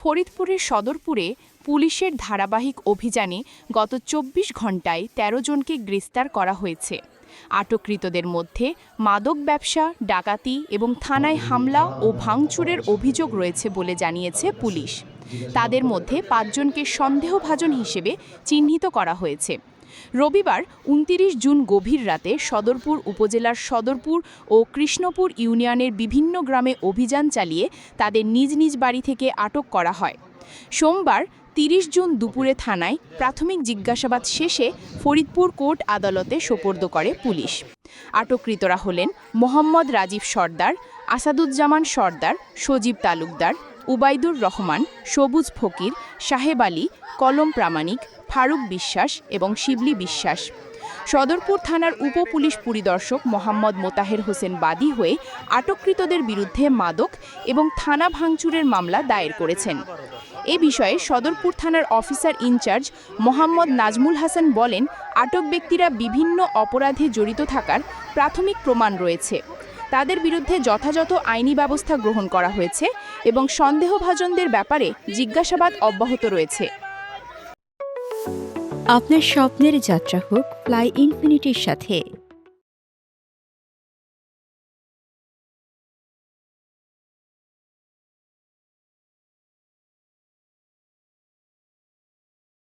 ফরিদপুরের সদরপুরে পুলিশের ধারাবাহিক অভিযানে গত ২৪ ঘণ্টায় ১৩ জনকে গ্রেফতার করা হয়েছে। আটককৃতদের মধ্যে মাদক ব্যবসা, ডাকাতি এবং থানায় হামলা ও ভাঙচুরের অভিযোগ রয়েছে বলে জানিয়েছে পুলিশ। তাদের মধ্যে ৫ জনকে সন্দেহভাজন হিসেবে চিহ্নিত করা হয়েছে। রবিবার ২৯ জুন গভীর রাতে সদরপুর উপজেলার সদরপুর ও কৃষ্ণপুর ইউনিয়নের বিভিন্ন গ্রামে অভিযান চালিয়ে তাদের নিজ নিজ বাড়ি থেকে আটক করা হয়। সোমবার ৩০ জুন দুপুরে থানায় প্রাথমিক জিজ্ঞাসাবাদ শেষে ফরিদপুর কোর্ট আদালতে সোপর্দ করে পুলিশ। আটককৃতরা হলেন মোহাম্মদ রাজীব সর্দার, আসাদুজ্জামান সর্দার, সজীব তালুকদার, উবাইদুর রহমান, সবুজ ফকির, সাহেব আলী, কলম প্রামাণিক, ফারুক বিশ্বাস এবং শিবলি বিশ্বাস। সদরপুর থানার উপ পুলিশ পরিদর্শক মোহাম্মদ মোতাহের হোসেন বাদী হয়ে আটককৃতদের বিরুদ্ধে মাদক এবং থানা ভাঙচুরের মামলা দায়ের করেছেন। এ বিষয়ে সদরপুর থানার অফিসার ইনচার্জ মোহাম্মদ নাজমুল হাসান বলেন, আটক ব্যক্তিরা বিভিন্ন অপরাধে জড়িত থাকার প্রাথমিক প্রমাণ রয়েছে। তাদের বিরুদ্ধে যথাযথ আইনি ব্যবস্থা গ্রহণ করা হয়েছে এবং সন্দেহভাজনদের ব্যাপারে জিজ্ঞাসাবাদ অব্যাহত রয়েছে। আপনার স্বপ্নের যাত্রা হোক ফ্লাই ইনফিনিটির সাথে।